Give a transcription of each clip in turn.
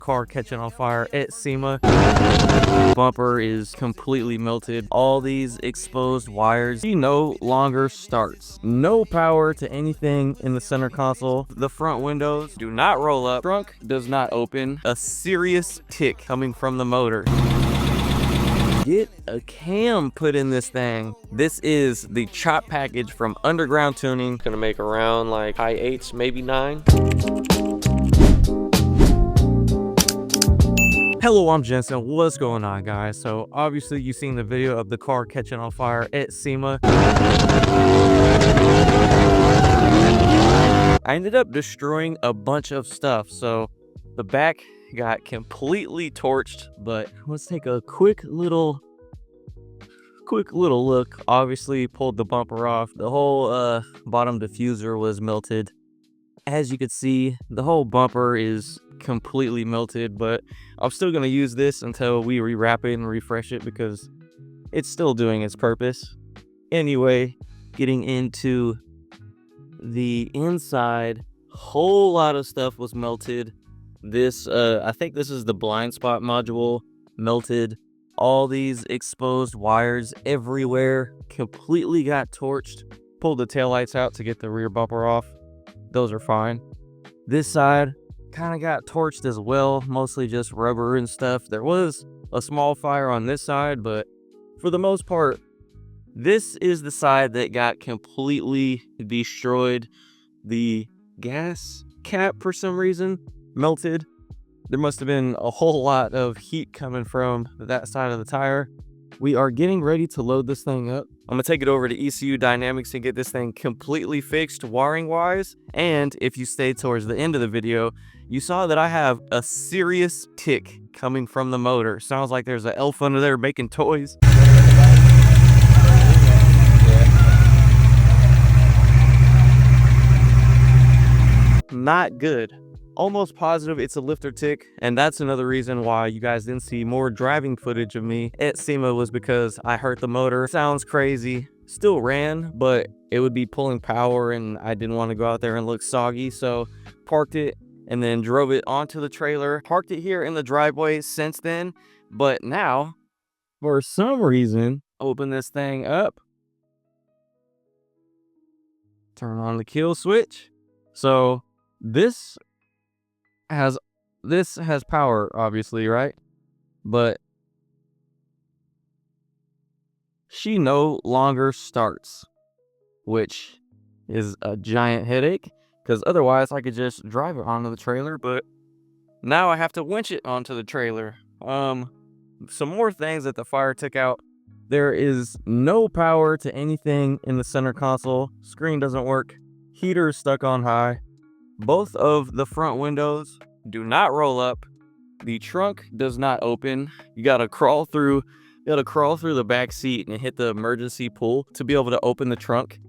car catching on fire at SEMA. Bumper is completely melted. All these exposed wires. She no longer starts. No power to anything in the center console. The front windows do not roll up. Trunk does not open. A serious tick coming from the motor. Get a cam put in this thing. This is the chop package from Underground Tuning. Gonna make around like high 8s, maybe 9. Hello, I'm Jensen. What's going on, guys? So obviously you've seen the video of the car catching on fire at SEMA. I ended up destroying a bunch of stuff. So the back got completely torched, but let's take a quick little look. Obviously pulled the bumper off. The whole bottom diffuser was melted. As you can see, the whole bumper is completely melted, but I'm still going to use this until we rewrap it and refresh it because it's still doing its purpose. Anyway, getting into the inside, whole lot of stuff was melted. This I think this is the blind spot module, melted. All these exposed wires everywhere completely got torched. Pulled the taillights out to get the rear bumper off. Those are fine. This side kind of got torched as well, mostly just rubber and stuff. There was a small fire on this side, but for the most part, this is the side that got completely destroyed. The gas cap, for some reason, melted. There must have been a whole lot of heat coming from that side of the tire. We are getting ready to load this thing up. I'm gonna take it over to ECU Dynamics and get this thing completely fixed wiring wise. And if you stayed towards the end of the video, you saw that I have a serious tick coming from the motor. Sounds like there's an elf under there making toys. Not good. Almost positive it's a lifter tick, and that's another reason why you guys didn't see more driving footage of me at SEMA, was because I hurt the motor. Sounds crazy. Still ran, but it would be pulling power and I didn't want to go out there and look soggy, so parked it and then drove it onto the trailer. Parked it here in the driveway since then, but now for some reason open this thing up, turn on the kill switch. So this has power, obviously, right? But she no longer starts, which is a giant headache because otherwise I could just drive it onto the trailer, but now I have to winch it onto the trailer. Some more things that the fire took out. There is no power to anything in the center console. Screen doesn't work. Heater is stuck on high. Both of the front windows do not roll up. The trunk does not open. You gotta crawl through the back seat and hit the emergency pull to be able to open the trunk.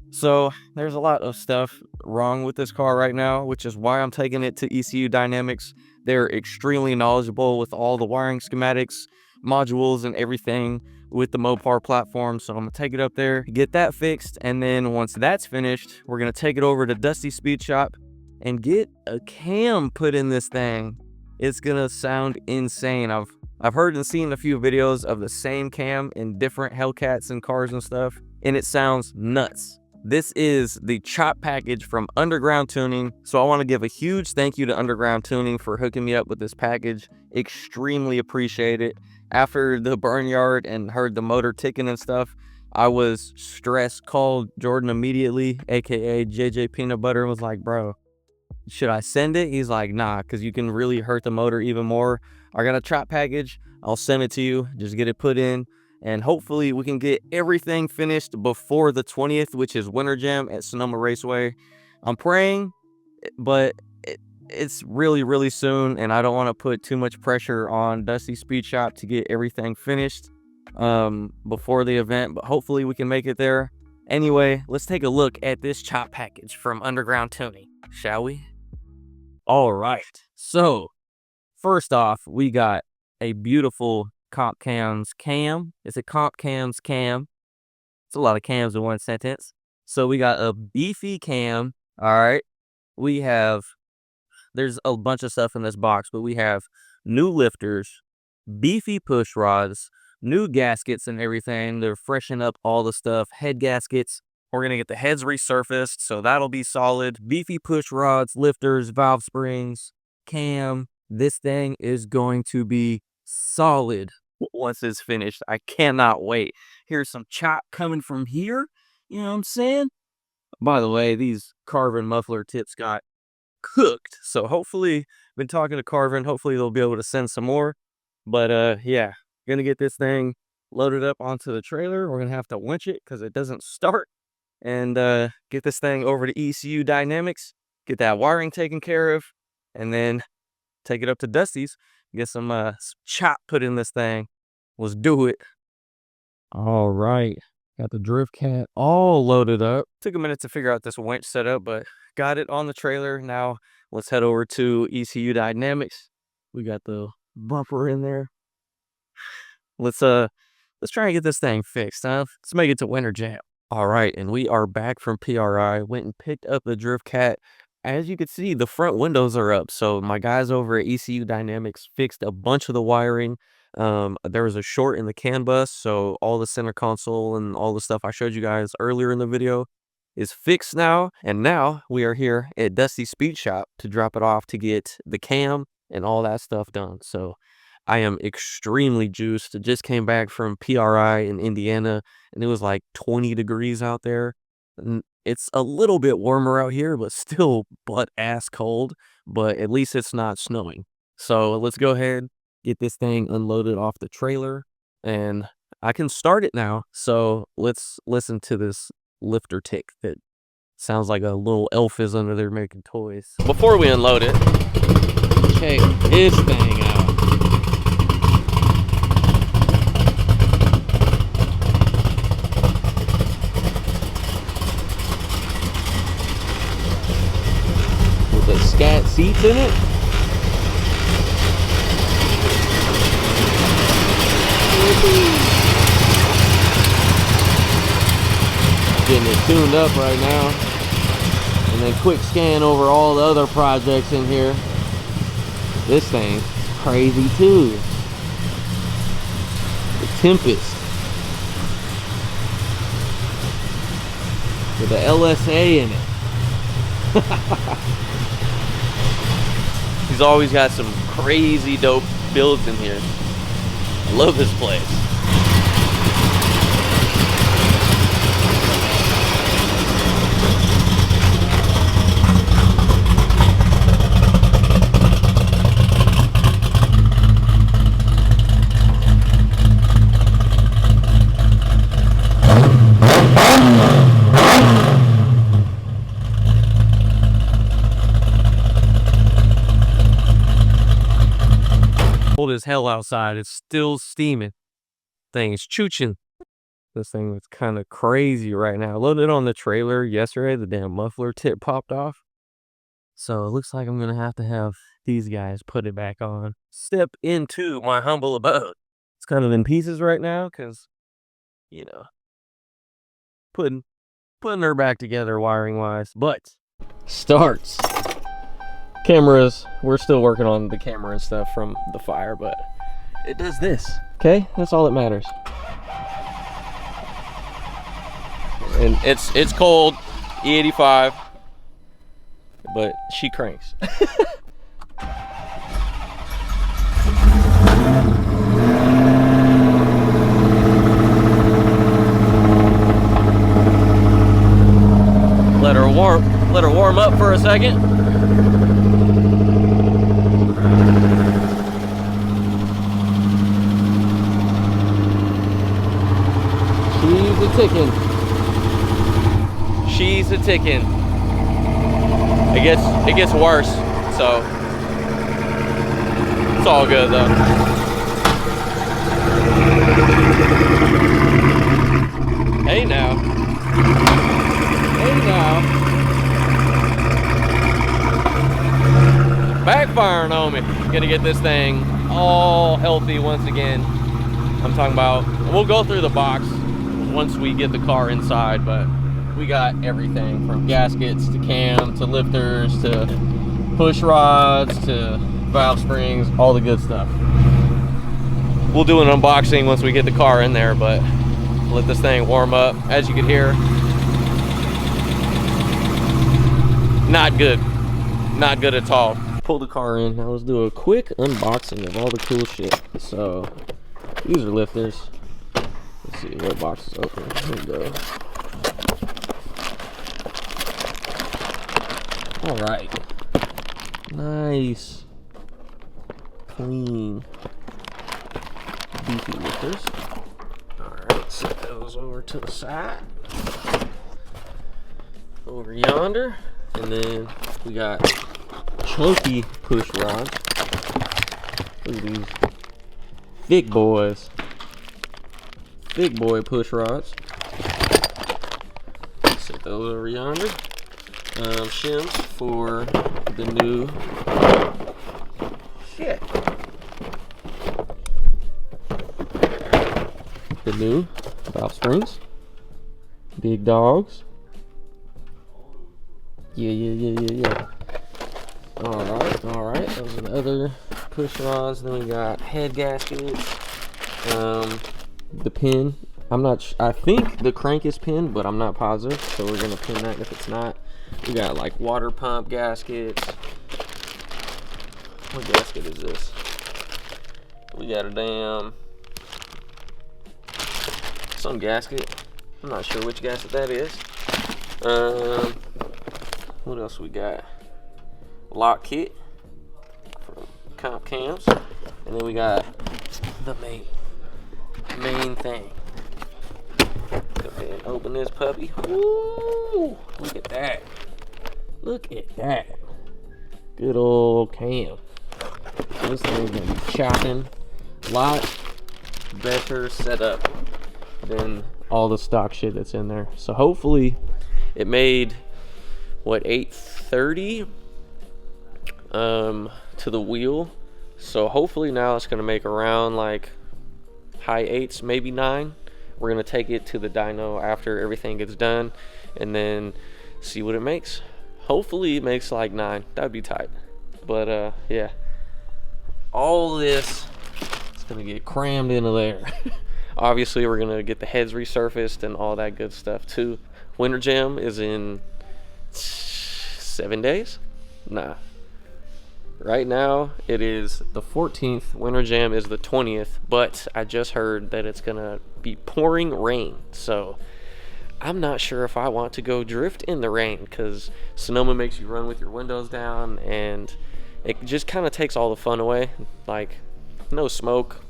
So there's a lot of stuff wrong with this car right now, which is why I'm taking it to ECU Dynamics. They're extremely knowledgeable with all the wiring schematics, modules, and everything with the Mopar platform. So I'm gonna take it up there, get that fixed, and then once that's finished, we're gonna take it over to Dusty Speed Shop and get a cam put in this thing. It's gonna sound insane. I've heard and seen a few videos of the same cam in different Hellcats and cars and stuff, and it sounds nuts. This is the chop package from Underground Tuning, so I want to give a huge thank you to Underground Tuning for hooking me up with this package. Extremely appreciate it. After the burn yard and heard the motor ticking and stuff, I was stressed. Called Jordan immediately, aka JJ Peanut Butter, and was like, bro, should I send it? He's like, nah, because you can really hurt the motor even more. I got a chop package. I'll send it to you. Just get it put in, and hopefully we can get everything finished before the 20th, which is Winter Jam at Sonoma Raceway. I'm praying, but it's really, really soon, and I don't want to put too much pressure on Dusty Speed Shop to get everything finished before the event, but hopefully we can make it there. Anyway, let's take a look at this chop package from Underground Tuning, shall we? All right, so first off, we got a beautiful Comp Cams cam. It's a Comp Cams cam. It's a lot of cams in one sentence. So we got a beefy cam. All right, we have there's a bunch of stuff in this box, but we have new lifters, beefy push rods, new gaskets and everything. They're freshening up all the stuff, head gaskets. We're going to get the heads resurfaced, so that'll be solid. Beefy push rods, lifters, valve springs, cam. This thing is going to be solid once it's finished. I cannot wait. Here's some chop coming from here. You know what I'm saying? By the way, these Carvin muffler tips got cooked, so hopefully, been talking to Carvin, hopefully they'll be able to send some more. But yeah, gonna get this thing loaded up onto the trailer. We're gonna have to winch it because it doesn't start, and get this thing over to ECU Dynamics, get that wiring taken care of, and then take it up to Dusty's, get some chop put in this thing. Let's do it. All right, got the Driftcat all loaded up. Took a minute to figure out this winch setup, but got it on the trailer. Now let's head over to ECU Dynamics. We got the bumper in there. Let's try and get this thing fixed, huh? Let's make it to Winter Jam. All right, and we are back from PRI. Went and picked up the Driftcat. As you can see, the front windows are up. So my guys over at ECU Dynamics fixed a bunch of the wiring. There was a short in the CAN bus, so all the center console and all the stuff I showed you guys earlier in the video is fixed now. And now we are here at Dusty's Speed Shop to drop it off to get the cam and all that stuff done. So I am extremely juiced. I just came back from PRI in Indiana, and it was like 20 degrees out there. And it's a little bit warmer out here, but still butt-ass cold. But at least it's not snowing. So let's go ahead, get this thing unloaded off the trailer, and I can start it now. So let's listen to this lifter tick that sounds like a little elf is under there making toys. Before we unload it, check this thing out. With the scat seats in it. Getting it tuned up right now, and then quick scan over all the other projects in here. This thing's crazy too. The Tempest with the LSA in it. He's always got some crazy dope builds in here. I love this place. Cold as hell outside. It's still steaming. Thing is chooching. This thing is kind of crazy right now. Loaded on the trailer yesterday, the damn muffler tip popped off. So it looks like I'm gonna have to have these guys put it back on. Step into my humble abode. It's kind of in pieces right now because, you know, putting her back together wiring wise. But starts. Cameras, we're still working on the camera and stuff from the fire, but it does this. Okay, that's all that matters. And it's cold, E85, but she cranks. Let her warm up for a second. She's a ticking. She's a ticking. It gets worse, so it's all good though. Hey now. Hey now. Backfiring on me. Gonna get this thing all healthy once again. I'm talking about, we'll go through the box once we get the car inside, but we got everything from gaskets to cam to lifters to push rods to valve springs, all the good stuff. We'll do an unboxing once we get the car in there, but let this thing warm up. As you can hear, not good. Not good at all. Pull the car in. Now let's do a quick unboxing of all the cool shit. So, these are lifters. Let's see what box is open. Here we go. Alright. Nice. Clean. Beefy lifters. Alright, set those over to the side. Over yonder. And then we got chunky push rods. Look at these. Thick boys. Thick boy push rods. Set those over yonder. Shims for the new shit. The new valve springs. Big dogs. Yeah. Alright. Those are the other push rods. Then we got head gaskets. The pin. I think the crank is pinned, but I'm not positive. So we're gonna pin that if it's not. We got like water pump gaskets. What gasket is this? We got a damn some gasket. I'm not sure which gasket that is. What else we got? Lock kit from comp cams, and then we got the main thing. Go ahead and open this puppy. Woo! Look at that. Look at that. Good old cam. This thing's gonna be chopping. A lot better setup than all the stock shit that's in there. So hopefully it made what 830 to the wheel. So hopefully now it's gonna make around like high 8s, maybe 9. We're gonna take it to the dyno after everything gets done and then see what it makes. Hopefully it makes like 9. That'd be tight. But yeah, all this is gonna get crammed into there. Obviously we're gonna get the heads resurfaced and all that good stuff too. Winter Jam is in 7 days. Nah, right now it is the 14th. Winter Jam is the 20th, but I just heard that it's gonna be pouring rain, so I'm not sure if I want to go drift in the rain, because Sonoma makes you run with your windows down and it just kind of takes all the fun away. Like, no smoke.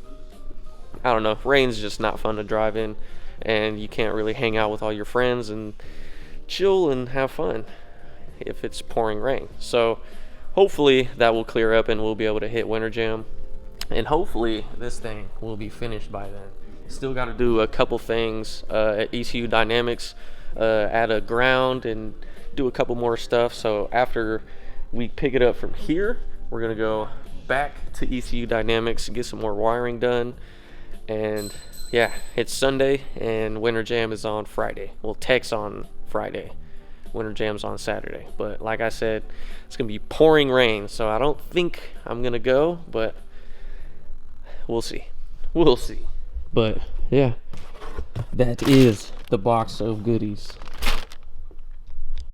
I don't know, rain's just not fun to drive in, and you can't really hang out with all your friends and chill and have fun if it's pouring rain. So hopefully that will clear up and we'll be able to hit Winter Jam, and hopefully this thing will be finished by then. Still got to do a couple things at ECU Dynamics, add a ground and do a couple more stuff. So after we pick it up from here, we're gonna go back to ECU Dynamics and get some more wiring done. And yeah, it's Sunday and Winter Jam is on Friday. Well, Tech's on Friday, Winter Jam's on Saturday. But like I said, it's gonna be pouring rain, so I don't think I'm gonna go, but we'll see. But yeah, that is the box of goodies.